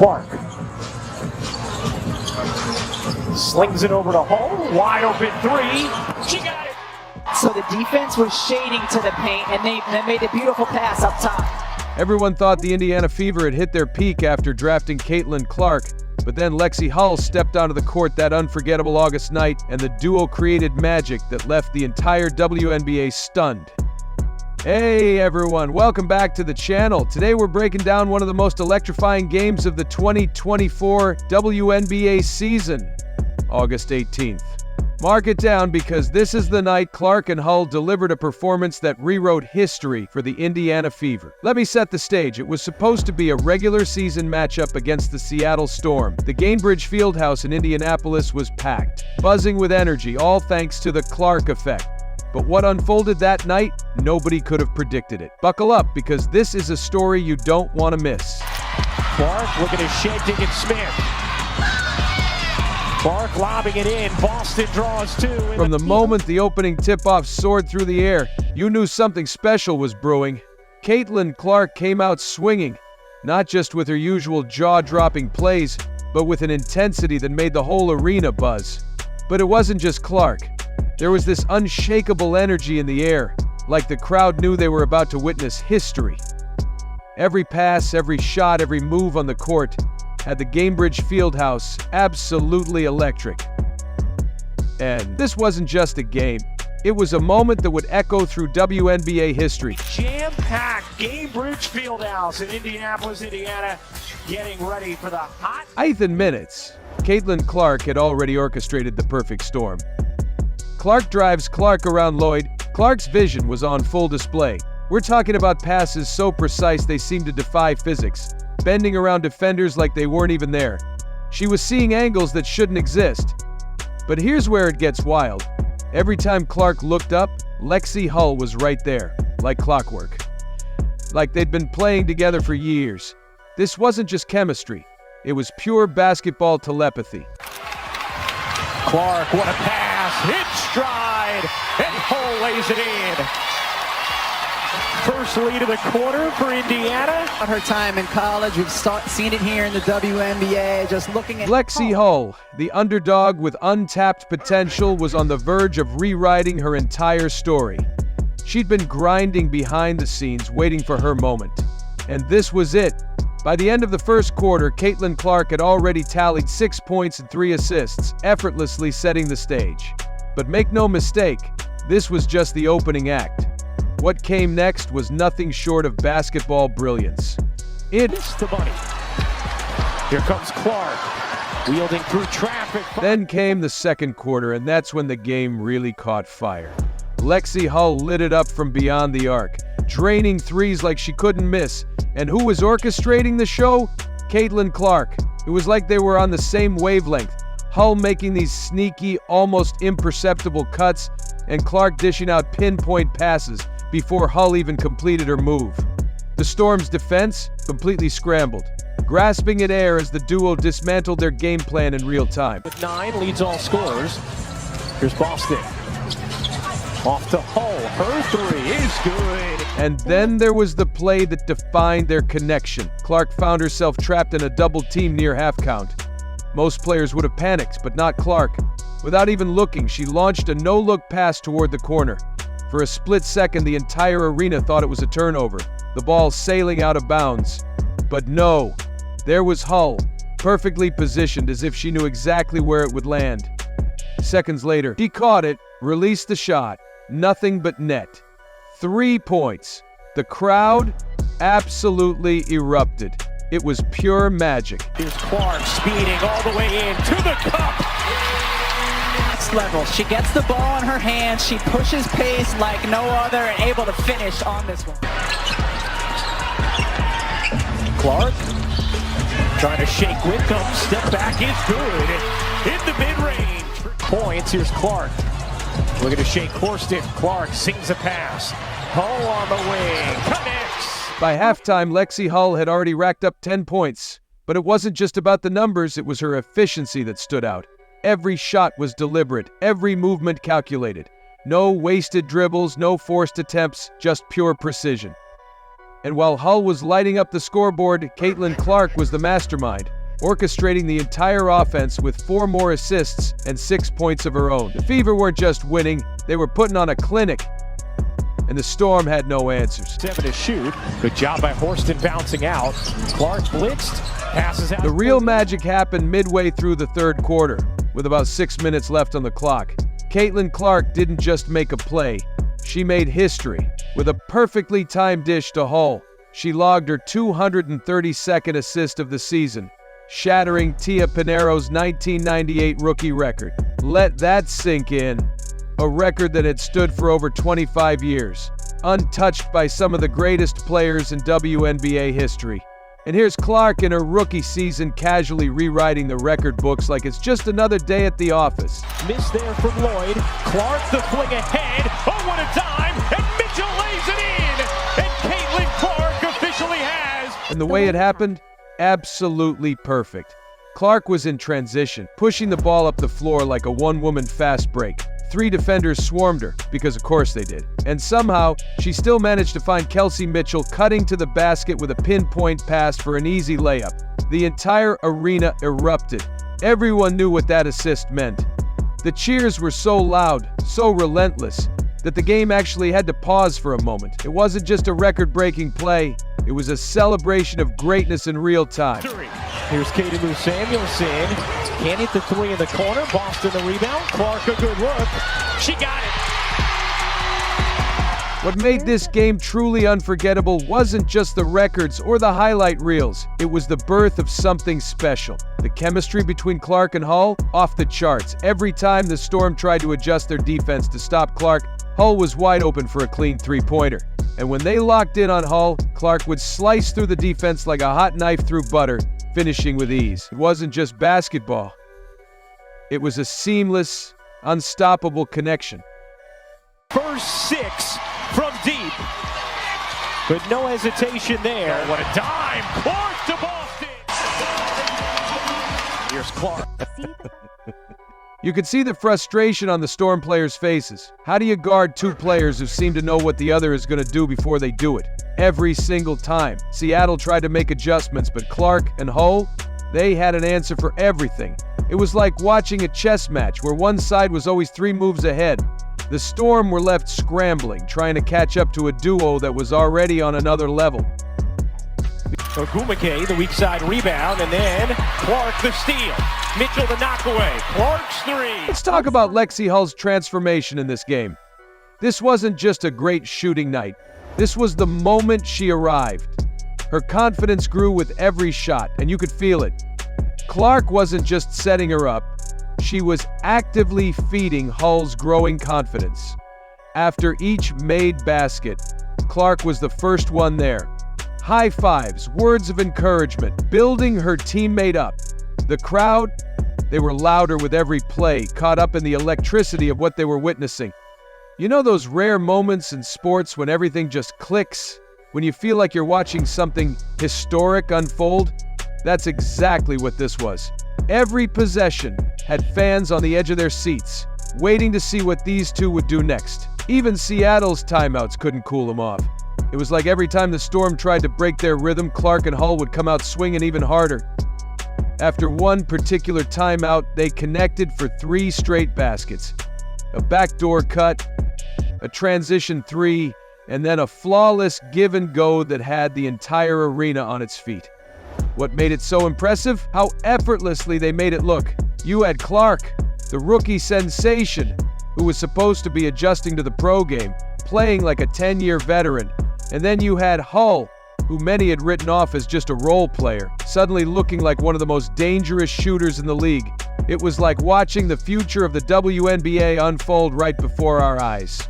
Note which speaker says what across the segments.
Speaker 1: Clark. Slings it over to Hull. Wide open three. She got it.
Speaker 2: So the defense was shading to the paint, and they made a beautiful pass up top.
Speaker 3: Everyone thought the Indiana Fever had hit their peak after drafting Caitlin Clark, but then Lexie Hull stepped onto the court that unforgettable August night, and the duo created magic that left the entire WNBA stunned. Hey everyone, welcome back to the channel. Today we're breaking down one of the most electrifying games of the 2024 WNBA season, August 18th. Mark it down because this is the night Clark and Hull delivered a performance that rewrote history for the Indiana Fever. Let me set the stage. It was supposed to be a regular season matchup against the Seattle Storm. The Gainbridge Fieldhouse in Indianapolis was packed, buzzing with energy, all thanks to the Clark effect. But what unfolded that night, nobody could have predicted it. Buckle up because this is a story you don't want to miss.
Speaker 1: Clark looking to shed Diggin Smith. Clark lobbing it in. Boston draws two.
Speaker 3: From the moment the opening tip-off soared through the air, you knew something special was brewing. Caitlin Clark came out swinging, not just with her usual jaw-dropping plays, but with an intensity that made the whole arena buzz. But it wasn't just Clark. There was this unshakable energy in the air, like the crowd knew they were about to witness history. Every pass, every shot, every move on the court had the Gainbridge Fieldhouse absolutely electric. And this wasn't just a game. It was a moment that would echo through WNBA history.
Speaker 1: Jam-packed Gainbridge Fieldhouse in Indianapolis, Indiana, getting ready for the hot
Speaker 3: 8th minutes. Caitlin Clark had already orchestrated the perfect storm. Clark drives Clark around Lloyd. Clark's vision was on full display. We're talking about passes so precise they seemed to defy physics, bending around defenders like they weren't even there. She was seeing angles that shouldn't exist. But here's where it gets wild. Every time Clark looked up, Lexie Hull was right there, like clockwork. Like they'd been playing together for years. This wasn't just chemistry. It was pure basketball telepathy.
Speaker 1: Clark, what a pass, hit stride, and Hull lays it in. First lead of the quarter for Indiana.
Speaker 2: On her time in college, we've seen it here in the WNBA, just looking at
Speaker 3: Lexie Hull, the underdog with untapped potential, was on the verge of rewriting her entire story. She'd been grinding behind the scenes, waiting for her moment. And this was it. By the end of the first quarter, Caitlin Clark had already tallied 6 points and 3 assists, effortlessly setting the stage. But make no mistake, this was just the opening act. What came next was nothing short of basketball brilliance.
Speaker 1: It's the money. Here comes Clark, wielding through traffic.
Speaker 3: Then came the second quarter, and that's when the game really caught fire. Lexie Hull lit it up from beyond the arc, draining threes like she couldn't miss. And who was orchestrating the show? Caitlin Clark. It was like they were on the same wavelength. Hull making these sneaky, almost imperceptible cuts, and Clark dishing out pinpoint passes before Hull even completed her move. The Storm's defense completely scrambled, grasping at air as the duo dismantled their game plan in real time.
Speaker 1: With 9, leads all scorers. Here's Boston. Off to Hull. Her three is good.
Speaker 3: And then there was the play that defined their connection. Clark found herself trapped in a double team near half count. Most players would have panicked, but not Clark. Without even looking, she launched a no-look pass toward the corner. For a split second, the entire arena thought it was a turnover, the ball sailing out of bounds. But no, there was Hull, perfectly positioned as if she knew exactly where it would land. Seconds later, she caught it, released the shot, nothing but net. 3 points. The crowd absolutely erupted. It was pure magic.
Speaker 1: Here's Clark speeding all the way in to the cup.
Speaker 2: next level. She gets the ball in her hands, she pushes pace like no other, and able to finish on this one.
Speaker 1: Clark trying to shake Whitcomb. Step back is good. In the mid-range. Points. Here's Clark. Looking to shake Corstick. Clark sings a pass. Hull on the wing. Connects.
Speaker 3: By halftime, Lexie Hull had already racked up 10 points. But it wasn't just about the numbers, it was her efficiency that stood out. Every shot was deliberate, every movement calculated. No wasted dribbles, no forced attempts, just pure precision. And while Hull was lighting up the scoreboard, Caitlin Clark was the mastermind, orchestrating the entire offense with 4 more assists and 6 points of her own. The Fever weren't just winning, they were putting on a clinic. And the Storm had no answers.
Speaker 1: 7 to shoot. Good job by Horston bouncing out. Clark blitzed, passes out.
Speaker 3: The real magic happened midway through the third quarter, with about 6 minutes left on the clock. Caitlin Clark didn't just make a play, she made history. With a perfectly timed dish to Hull, she logged her 232nd assist of the season, shattering Tia Pinero's 1998 rookie record. Let that sink in. A record that had stood for over 25 years, untouched by some of the greatest players in WNBA history. And here's Clark in her rookie season casually rewriting the record books like it's just another day at the office.
Speaker 1: Miss there from Lloyd. Clark the fling ahead. Oh, what a dime! And Mitchell lays it in! And Caitlin Clark officially has...
Speaker 3: And the way it happened? Absolutely perfect. Clark was in transition, pushing the ball up the floor like a one-woman fast break. 3 defenders swarmed her, because of course they did. And somehow, she still managed to find Kelsey Mitchell cutting to the basket with a pinpoint pass for an easy layup. The entire arena erupted. Everyone knew what that assist meant. The cheers were so loud, so relentless, that the game actually had to pause for a moment. It wasn't just a record-breaking play, it was a celebration of greatness in real time.
Speaker 1: Here's Katie Lou Samuelson. Can't hit the 3 in the corner. Boston the rebound. Clark a good look. She got it.
Speaker 3: What made this game truly unforgettable wasn't just the records or the highlight reels. It was the birth of something special. The chemistry between Clark and Hull, off the charts. Every time the Storm tried to adjust their defense to stop Clark, Hull was wide open for a clean 3-pointer. And when they locked in on Hull, Clark would slice through the defense like a hot knife through butter, finishing with ease. It wasn't just basketball. It was a seamless, unstoppable connection.
Speaker 1: First 6 from deep. But no hesitation there. Oh, what a dime! Clark to Boston! Here's Clark.
Speaker 3: You could see the frustration on the Storm players' faces. How do you guard 2 players who seem to know what the other is going to do before they do it? Every single time. Seattle tried to make adjustments, but Clark and Hull, they had an answer for everything. It was like watching a chess match where one side was always 3 moves ahead. The Storm were left scrambling, trying to catch up to a duo that was already on another level.
Speaker 1: Ogumake, the weak side rebound, and then Clark the steal. Mitchell the knockaway. Clark's 3.
Speaker 3: Let's talk about Lexie Hull's transformation in this game. This wasn't just a great shooting night. This was the moment she arrived. Her confidence grew with every shot, and you could feel it. Clark wasn't just setting her up. She was actively feeding Hull's growing confidence. After each made basket, Clark was the first one there. High fives, words of encouragement, building her teammate up. The crowd, they were louder with every play, caught up in the electricity of what they were witnessing. You know those rare moments in sports when everything just clicks? When you feel like you're watching something historic unfold? That's exactly what this was. Every possession had fans on the edge of their seats, waiting to see what these two would do next. Even Seattle's timeouts couldn't cool them off. It was like every time the Storm tried to break their rhythm, Clark and Hull would come out swinging even harder. After one particular timeout, they connected for 3 straight baskets. A backdoor cut, a transition 3, and then a flawless give and go that had the entire arena on its feet. What made it so impressive? How effortlessly they made it look. You had Clark, the rookie sensation, who was supposed to be adjusting to the pro game, playing like a 10-year veteran. And then you had Hull, who many had written off as just a role player, suddenly looking like one of the most dangerous shooters in the league. It was like watching the future of the WNBA unfold right before our eyes.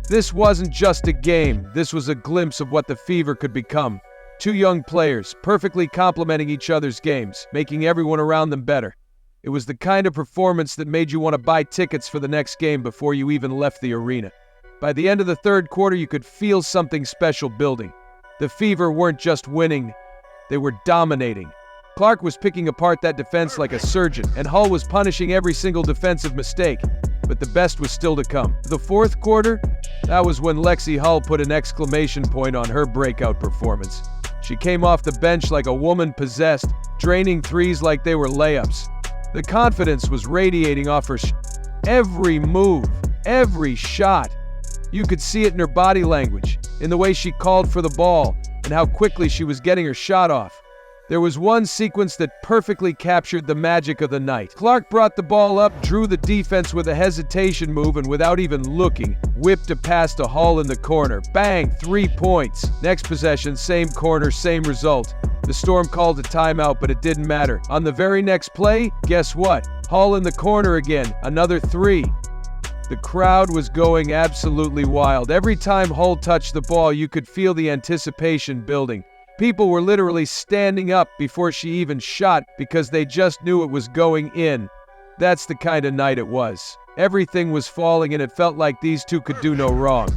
Speaker 3: This wasn't just a game, this was a glimpse of what the Fever could become. 2 young players, perfectly complementing each other's games, making everyone around them better. It was the kind of performance that made you want to buy tickets for the next game before you even left the arena. By the end of the third quarter, you could feel something special building. The Fever weren't just winning, they were dominating. Clark was picking apart that defense like a surgeon, and Hull was punishing every single defensive mistake. but the best was still to come. The fourth quarter, that was when Lexie Hull put an exclamation point on her breakout performance. She came off the bench like a woman possessed, draining threes like they were layups. The confidence was radiating off her every move, every shot. You could see it in her body language, in the way she called for the ball, and how quickly she was getting her shot off. There was one sequence that perfectly captured the magic of the night. Clark brought the ball up, drew the defense with a hesitation move, and without even looking, whipped a pass to Hull in the corner. Bang, 3 points. Next possession, same corner, same result. The Storm called a timeout, but it didn't matter. On the very next play, guess what? Hull in the corner again, another 3. The crowd was going absolutely wild. Every time Hull touched the ball, you could feel the anticipation building. People were literally standing up before she even shot because they just knew it was going in. That's the kind of night it was. Everything was falling and it felt like these two could do no wrong.